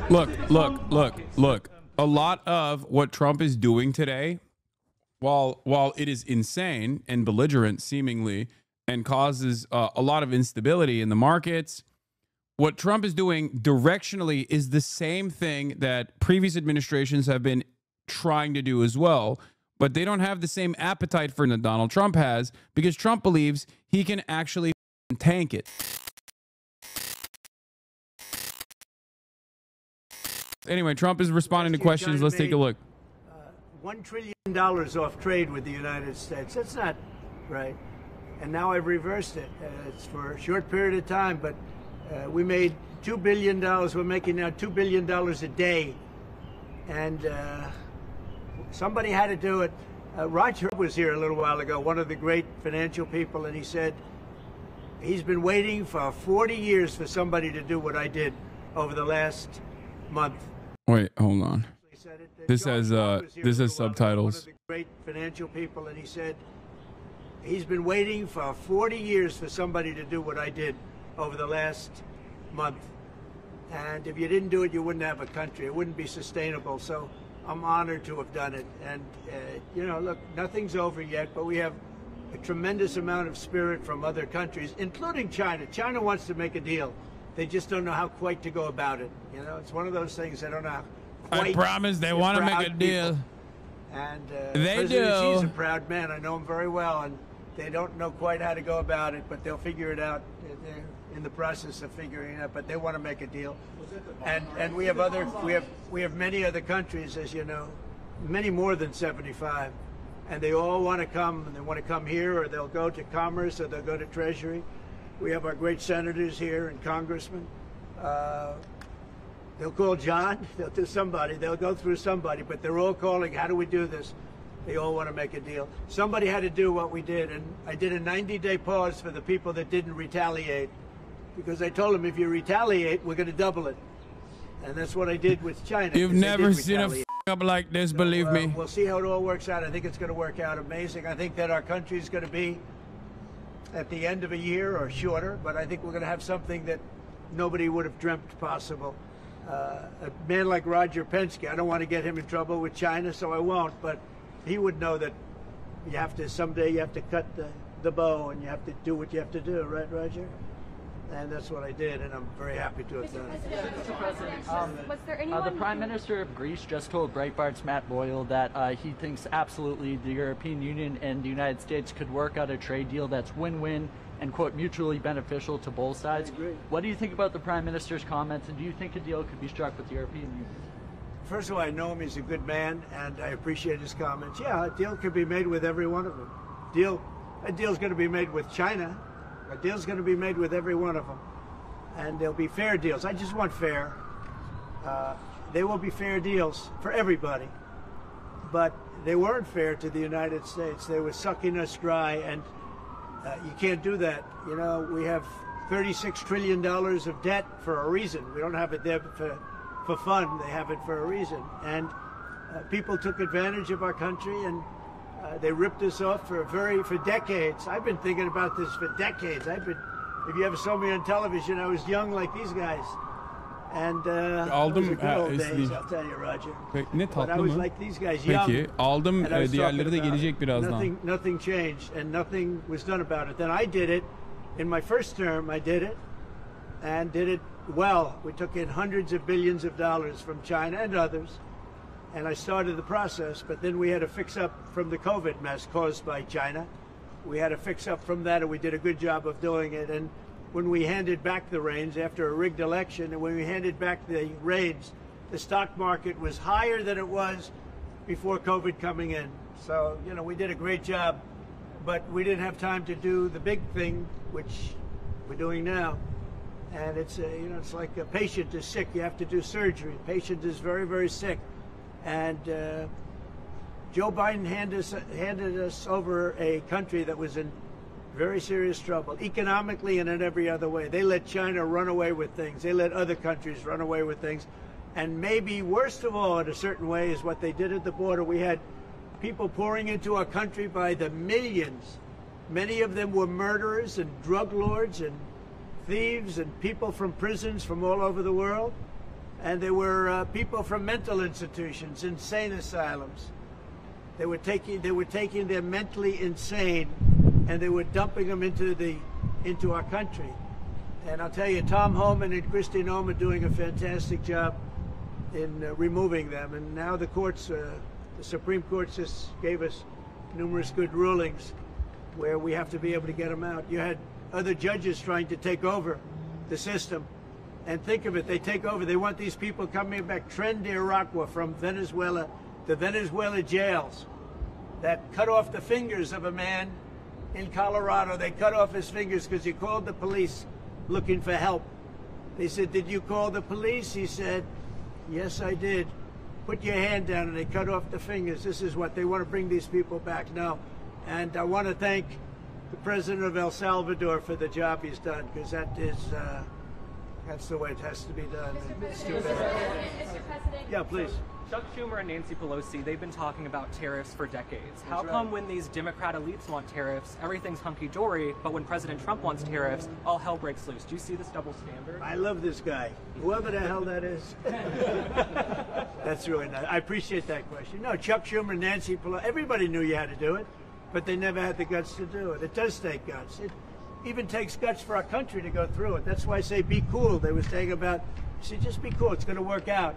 Look. A lot of what Trump is doing today, while it is insane and belligerent seemingly and causes a lot of instability in the markets, what Trump is doing directionally is the same thing that previous administrations have been trying to do as well. But they don't have the same appetite for that Donald Trump has, because Trump believes he can actually tank it. Anyway, Trump is responding to questions. Let's take a look. $1 trillion off trade with the United States. That's not right. And now I've reversed it. It's for a short period of time, but we made $2 billion. We're making now $2 billion a day. And somebody had to do it. Roger was here a little while ago, one of the great financial people, and he said he's been waiting for 40 years for somebody to do what I did over the last month. Wait, hold on. This has subtitles. One of the great financial people, and he said he's been waiting for 40 years for somebody to do what I did over the last month. And if you didn't do it, you wouldn't have a country. It wouldn't be sustainable. So I'm honored to have done it. And, you know, look, nothing's over yet, but we have a tremendous amount of spirit from other countries, including China. China wants to make a deal. They just don't know how quite to go about it. You know, it's one of those things they don't know how quite. I promise they want to make a deal. And they President do. Xi's a proud man. I know him very well, and they don't know quite how to go about it, but they'll figure it out. They're in the process of figuring it out, but they want to make a deal. And we have many other countries, as you know, many more than 75, and they all want to come, and they want to come here, or they'll go to Commerce, or they'll go to Treasury. We have our great senators here and congressmen. They'll call John, they'll do somebody, they'll go through somebody, but they're all calling, how do we do this? They all want to make a deal. Somebody had to do what we did, and I did a 90-day pause for the people that didn't retaliate, because I told them, if you retaliate, we're going to double it. And that's what I did with China. You've never seen a up like this, believe me. We'll see how it all works out. I think it's going to work out amazing. I think that our country is going to be at the end of a year or shorter, but I think we're going to have something that nobody would have dreamt possible. A man like Roger Penske, I don't want to get him in trouble with China, so I won't, but he would know that you have to, someday you have to cut the bow and you have to do what you have to do, right, Roger? And that's what I did, and I'm very happy to have done it. Mr. President, was there anyone the Prime Minister of Greece just told Breitbart's Matt Boyle that he thinks absolutely the European Union and the United States could work out a trade deal that's win-win and, quote, mutually beneficial to both sides. What do you think about the Prime Minister's comments, and do you think a deal could be struck with the European Union? First of all, I know him. He's a good man, and I appreciate his comments. Yeah, a deal could be made with every one of them. A deal's going to be made with China. A deal's going to be made with every one of them. And there'll be fair deals. I just want fair. There will be fair deals for everybody. But they weren't fair to the United States. They were sucking us dry, and you can't do that. You know, we have $36 trillion of debt for a reason. We don't have it there for fun. They have it for a reason. And people took advantage of our country, and they ripped us off for decades. I've been thinking about this for decades. If you ever saw me on television, I was young like these guys. And aldım good old days, I'll tell you, Roger. Ne But tatlı I was mı? like these guys, young. Peki aldım, And I was diğerleri de talking about gelecek it. birazdan. Nothing changed, and nothing was done about it. Then I did it. In my first term, I did it, and did it well. We took in hundreds of billions of dollars from China and others, and I started the process, but then we had to fix up from the COVID mess caused by China. We had to fix up from that, and we did a good job of doing it. And when we handed back the reins after a rigged election, and when we handed back the reins, the stock market was higher than it was before COVID coming in. So, you know, we did a great job, but we didn't have time to do the big thing, which we're doing now. And it's, you know, it's like a patient is sick, you have to do surgery. Patient is very, very sick. And Joe Biden handed us over a country that was in very serious trouble, economically and in every other way. They let China run away with things. They let other countries run away with things. And maybe worst of all, in a certain way, is what they did at the border. We had people pouring into our country by the millions. Many of them were murderers and drug lords and thieves and people from prisons from all over the world. and there were people from mental institutions, insane asylums. They were taking their mentally insane, and they were dumping them into our country. And I'll tell you, Tom Homan and Kristi Noem are doing a fantastic job in removing them. And now the courts, the Supreme Court just gave us numerous good rulings where we have to be able to get them out. You had other judges trying to take over the system. And think of it, they take over. They want these people coming back, Tren de Aragua from Venezuela, the Venezuela jails that cut off the fingers of a man in Colorado. They cut off his fingers because he called the police looking for help. They said, "Did you call the police?" He said, "Yes, I did." "Put your hand down," and they cut off the fingers. This is what they want to bring these people back now. And I want to thank the president of El Salvador for the job he's done, because that is that's the way it has to be done. It's too bad. Mr. President. Yeah, please. Chuck Schumer and Nancy Pelosi, they've been talking about tariffs for decades. How come when these Democrat elites want tariffs, everything's hunky-dory, but when President Trump wants tariffs, all hell breaks loose? Do you see this double standard? I love this guy, whoever the hell that is. That's really nice. I appreciate that question. No, Chuck Schumer, Nancy Pelosi, everybody knew you had to do it, but they never had the guts to do it. It does take guts. It even takes guts for our country to go through it. That's why I say be cool. They were saying about, just be cool. It's going to work out.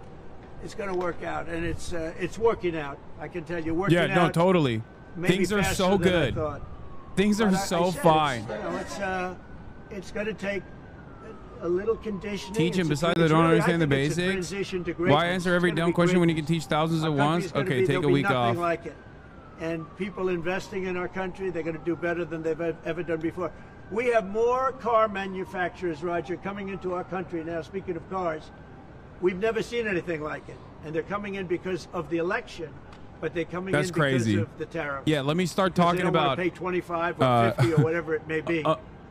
It's going to work out, and it's working out. I can tell you, working out. Yeah, no, totally. Things are so good. Things are so fine. It's going to take a little conditioning. Teach them. Besides, they don't understand the basics. Why answer every dumb question when you can teach thousands at once? Okay, take a week off. Like it. And people investing in our country, they're going to do better than they've ever done before. We have more car manufacturers, Roger, coming into our country now. Speaking of cars, we've never seen anything like it, and they're coming in because of the election, but they're coming in because of the tariffs. Yeah, let me start talking about. They don't want to pay 25 or 50 or whatever it may be.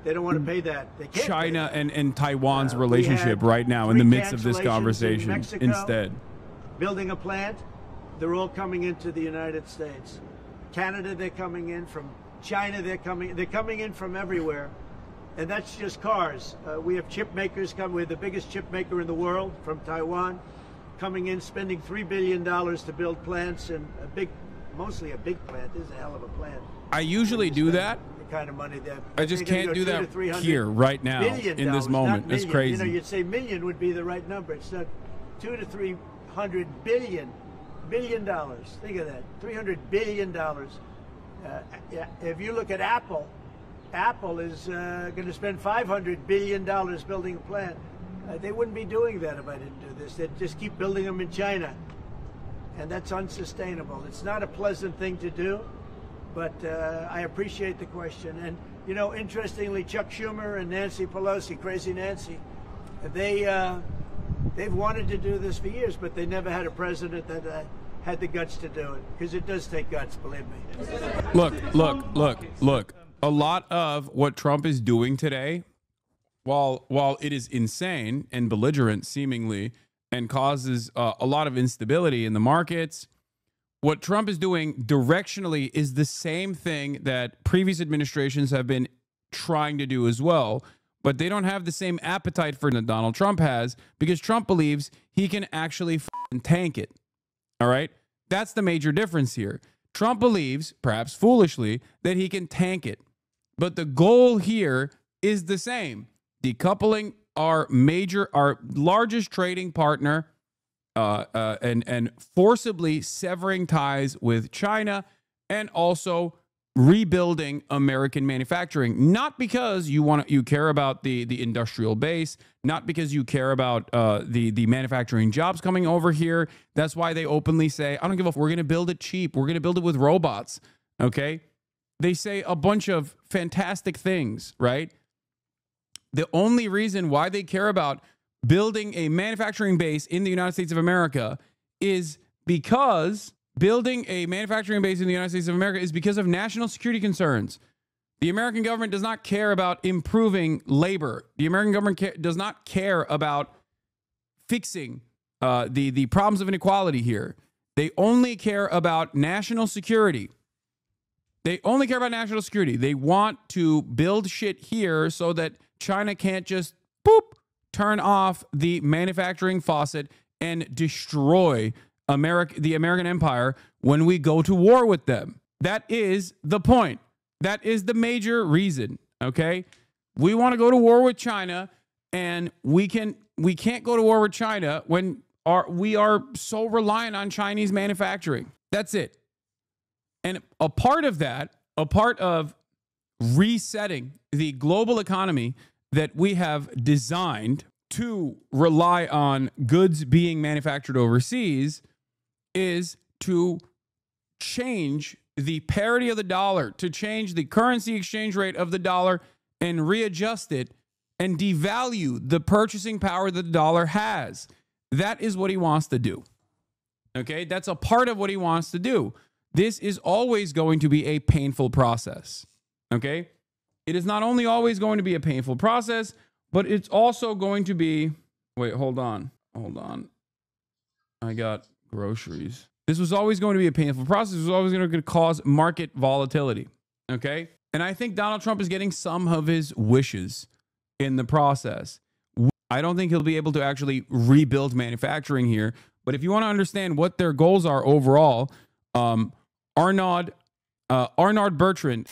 They don't want to pay that. They can't China and Taiwan's relationship right now in the midst of this conversation. Mexico, instead, building a plant, they're all coming into the United States. Canada, they're coming in from China. They're coming in from everywhere. And that's just cars. We have chip makers coming. We're the biggest chip maker in the world from Taiwan, coming in, spending $3 billion to build plants, and mostly a big plant. This is a hell of a plant. I usually do that. The kind of money that I just can't do that here right now in this moment. It's crazy. You know, you'd say million would be the right number. It's not $200 to $300 billion. Think of that, $300 billion. If you look at Apple. Apple is going to spend $500 billion building a plant. They wouldn't be doing that if I didn't do this. They'd just keep building them in China. And that's unsustainable. It's not a pleasant thing to do, but I appreciate the question. And, you know, interestingly, Chuck Schumer and Nancy Pelosi, Crazy Nancy, they've wanted to do this for years, but they never had a president that had the guts to do it, because it does take guts, believe me. Look. A lot of what Trump is doing today, while it is insane and belligerent seemingly and causes a lot of instability in the markets, what Trump is doing directionally is the same thing that previous administrations have been trying to do as well, but they don't have the same appetite for it that Donald Trump has, because Trump believes he can actually tank it. All right? That's the major difference here. Trump believes, perhaps foolishly, that he can tank it. But the goal here is the same: decoupling our largest trading partner, and forcibly severing ties with China, and also rebuilding American manufacturing. Not because you care about the industrial base, not because you care about the manufacturing jobs coming over here. That's why they openly say, "I don't give a f. We're going to build it cheap. We're going to build it with robots." Okay. They say a bunch of fantastic things, right? The only reason why they care about building a manufacturing base in the United States of America is because building a manufacturing base in the United States of America is because of national security concerns. The American government does not care about improving labor. The American government does not care about fixing the problems of inequality here. They only care about national security. They only care about national security. They want to build shit here so that China can't just, boop, turn off the manufacturing faucet and destroy the American empire when we go to war with them. That is the point. That is the major reason. Okay. We want to go to war with China, and we can't go to war with China when we are so reliant on Chinese manufacturing. That's it. And a part of that, a part of resetting the global economy that we have designed to rely on goods being manufactured overseas, is to change the parity of the dollar, to change the currency exchange rate of the dollar and readjust it and devalue the purchasing power that the dollar has. That is what he wants to do. Okay, that's a part of what he wants to do. This is always going to be a painful process. Okay, it is not only always going to be a painful process, but it's also going to be, wait, hold on. I got groceries. This was always going to be a painful process. It was always going to cause market volatility. Okay, and I think Donald Trump is getting some of his wishes in the process. I don't think he'll be able to actually rebuild manufacturing here. But if you want to understand what their goals are overall, Arnaud Bertrand